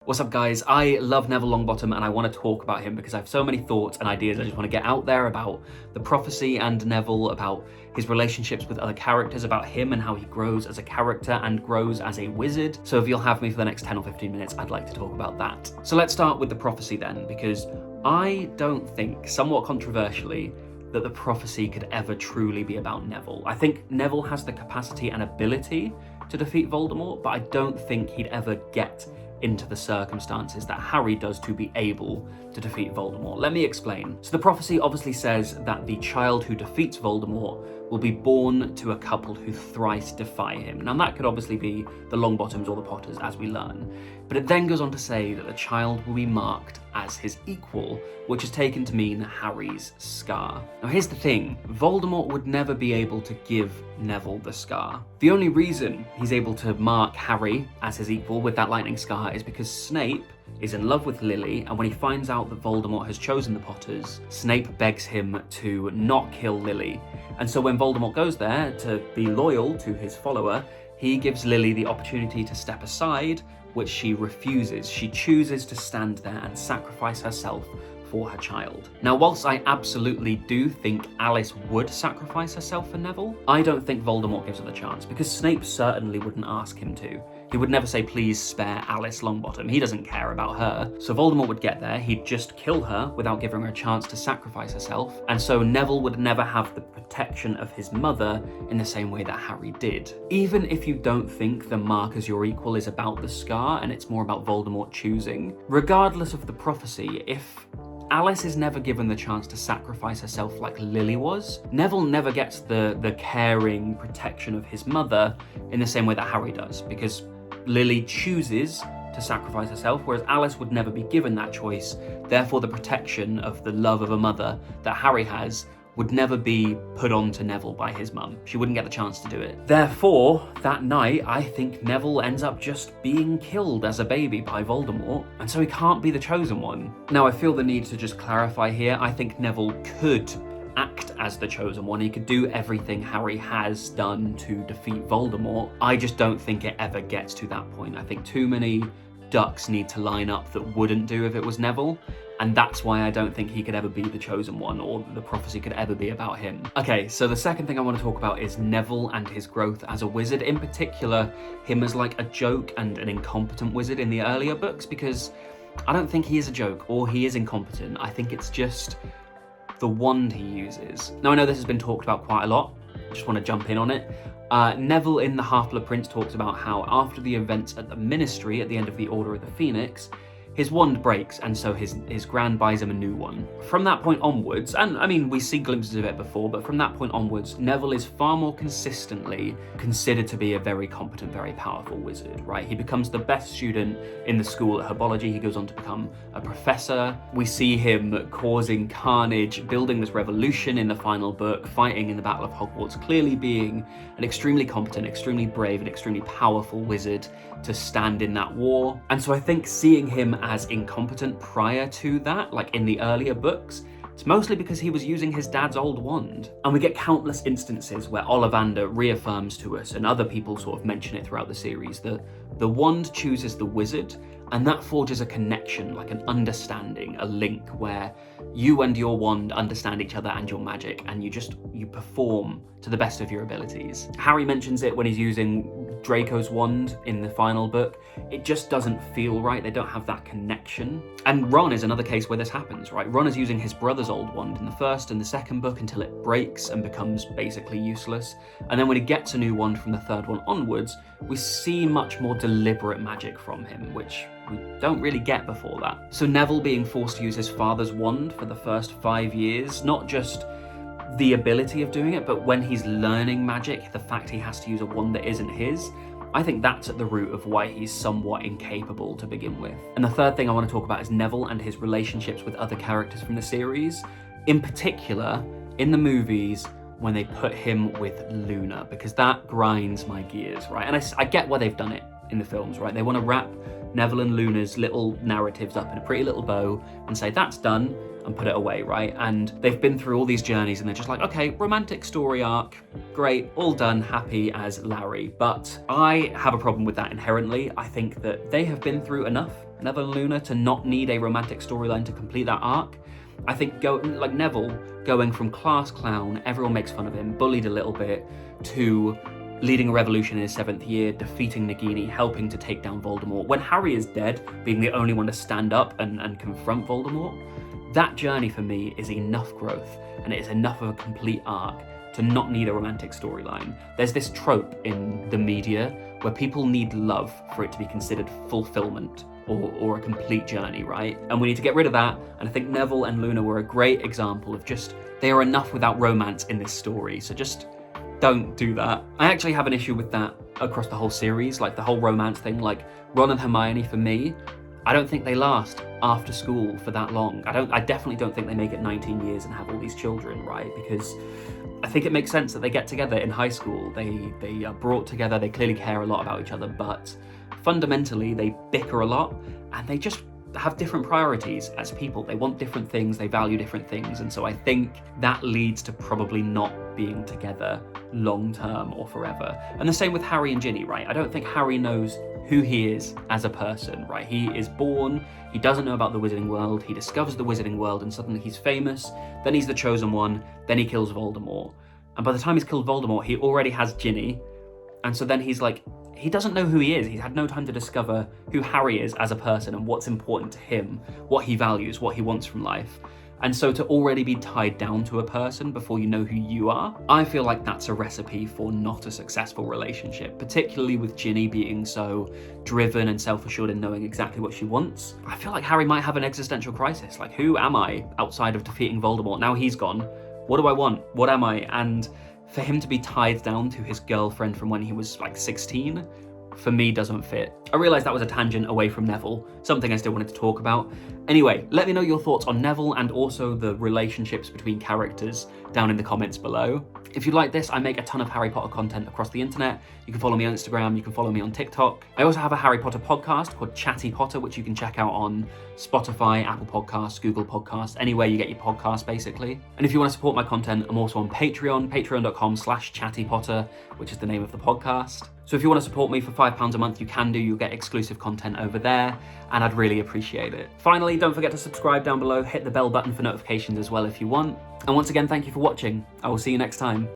What's up, guys? I love Neville Longbottom and I want to talk about him because I have so many thoughts and ideas I just want to get out there about the prophecy and Neville, about his relationships with other characters, about him and how he grows as a character and grows as a wizard. So if you'll have me for the next 10 or 15 minutes, I'd like to talk about that. So let's start with the prophecy then, because I don't think, somewhat controversially, that the prophecy could ever truly be about Neville. I think Neville has the capacity and ability to defeat Voldemort, but I don't think he'd ever get into the circumstances that Harry does to be able to defeat Voldemort. Let me explain. So the prophecy obviously says that the child who defeats Voldemort will be born to a couple who thrice defy him. Now that could obviously be the Longbottoms or the Potters, as we learn. But it then goes on to say that the child will be marked as his equal, which is taken to mean Harry's scar. Now here's the thing, Voldemort would never be able to give Neville the scar. The only reason he's able to mark Harry as his equal with that lightning scar is because Snape is in love with Lily, and when he finds out that Voldemort has chosen the Potters, Snape begs him to not kill Lily. And so when Voldemort goes there to be loyal to his follower, he gives Lily the opportunity to step aside, which she refuses. She chooses to stand there and sacrifice herself for her child. Now, whilst I absolutely do think Alice would sacrifice herself for Neville, I don't think Voldemort gives her the chance, because Snape certainly wouldn't ask him to. He would never say, please spare Alice Longbottom. He doesn't care about her. So Voldemort would get there, he'd just kill her without giving her a chance to sacrifice herself. And so Neville would never have the protection of his mother in the same way that Harry did. Even if you don't think the mark as your equal is about the scar and it's more about Voldemort choosing, regardless of the prophecy, if Alice is never given the chance to sacrifice herself like Lily was, Neville never gets the caring protection of his mother in the same way that Harry does, because Lily chooses to sacrifice herself, whereas Alice would never be given that choice. Therefore, the protection of the love of a mother that Harry has would never be put on to Neville by his mum. She wouldn't get the chance to do it. Therefore, that night, I think Neville ends up just being killed as a baby by Voldemort, and so he can't be the chosen one. Now, I feel the need to just clarify here, I think Neville could act as the chosen one. He could do everything Harry has done to defeat Voldemort. I just don't think it ever gets to that point. I think too many ducks need to line up that wouldn't do if it was Neville, and that's why I don't think he could ever be the chosen one, or the prophecy could ever be about him. Okay, so the second thing I want to talk about is Neville and his growth as a wizard, in particular him as like a joke and an incompetent wizard in the earlier books, because I don't think he is a joke or he is incompetent. I think it's just the wand he uses. Now I know this has been talked about quite a lot, I just want to jump in on it. Neville in The Half-Blood Prince talks about how after the events at the Ministry at the end of the Order of the Phoenix, his wand breaks, and so his Gran buys him a new one. From that point onwards, and I mean, we see glimpses of it before, but from that point onwards, Neville is far more consistently considered to be a very competent, very powerful wizard, right? He becomes the best student in the school at herbology. He goes on to become a professor. We see him causing carnage, building this revolution in the final book, fighting in the Battle of Hogwarts, clearly being an extremely competent, extremely brave, and extremely powerful wizard to stand in that war. And so I think seeing him as incompetent prior to that, like in the earlier books, it's mostly because he was using his dad's old wand. And we get countless instances where Ollivander reaffirms to us, and other people sort of mention it throughout the series, that the wand chooses the wizard, and that forges a connection, like an understanding, a link where you and your wand understand each other and your magic, and you perform to the best of your abilities. Harry mentions it when he's using Draco's wand in the final book. It just doesn't feel right. They don't have that connection. And Ron is another case where this happens, right? Ron is using his brother's old wand in the first and the second book until it breaks and becomes basically useless. And then when he gets a new wand from the third one onwards, we see much more deliberate magic from him, which we don't really get before that. So Neville being forced to use his father's wand for the first 5 years, not just the ability of doing it, but when he's learning magic, the fact he has to use a wand that isn't his, I think that's at the root of why he's somewhat incapable to begin with. And the third thing I want to talk about is Neville and his relationships with other characters from the series, in particular in the movies when they put him with Luna, because that grinds my gears, right? And I get why they've done it in the films, right? They want to wrap Neville and Luna's little narratives up in a pretty little bow and say, that's done, and put it away, right? And they've been through all these journeys and they're just like, okay, romantic story arc, great, all done, happy as Larry. But I have a problem with that inherently. I think that they have been through enough. Neville and Luna to not need a romantic storyline to complete that arc. I think Neville going from class clown, everyone makes fun of him, bullied a little bit, to leading a revolution in his 7th year, defeating Nagini, helping to take down Voldemort. When Harry is dead, being the only one to stand up and confront Voldemort, that journey for me is enough growth, and it is enough of a complete arc to not need a romantic storyline. There's this trope in the media where people need love for it to be considered fulfillment or a complete journey, right? And we need to get rid of that, and I think Neville and Luna were a great example of just, they are enough without romance in this story, so just don't do that. I actually have an issue with that across the whole series, like the whole romance thing. Like Ron and Hermione, for me, I don't think they last after school for that long. I definitely don't think they make it 19 years and have all these children, right? Because I think it makes sense that they get together in high school. They are brought together, they clearly care a lot about each other, but fundamentally they bicker a lot, and they just have different priorities as people. They want different things, they value different things, and so I think that leads to probably not being together long term or forever. And the same with Harry and Ginny, right? I don't think Harry knows who he is as a person, right? He is born, he doesn't know about the Wizarding World, he discovers the Wizarding World and suddenly he's famous, then he's the chosen one, then he kills Voldemort. And by the time he's killed Voldemort, he already has Ginny, and so then he's like, he doesn't know who he is. He's had no time to discover who Harry is as a person and what's important to him, what he values, what he wants from life. And so to already be tied down to a person before you know who you are, I feel like that's a recipe for not a successful relationship, particularly with Ginny being so driven and self-assured in knowing exactly what she wants. I feel like Harry might have an existential crisis. Like, who am I outside of defeating Voldemort? Now he's gone. What do I want? What am I? And for him to be tied down to his girlfriend from when he was like 16, for me doesn't fit. I realised that was a tangent away from Neville, something I still wanted to talk about. Anyway, let me know your thoughts on Neville and also the relationships between characters down in the comments below. If you like this, I make a ton of Harry Potter content across the internet. You can follow me on Instagram, you can follow me on TikTok. I also have a Harry Potter podcast called Chatty Potter, which you can check out on Spotify, Apple Podcasts, Google Podcasts, anywhere you get your podcasts, basically. And if you want to support my content, I'm also on Patreon, patreon.com/chattypotter, which is the name of the podcast. So if you want to support me for £5 a month, you can do. You'll get exclusive content over there, and I'd really appreciate it. Finally, don't forget to subscribe down below, hit the bell button for notifications as well if you want. And once again, thank you for watching. I will see you next time.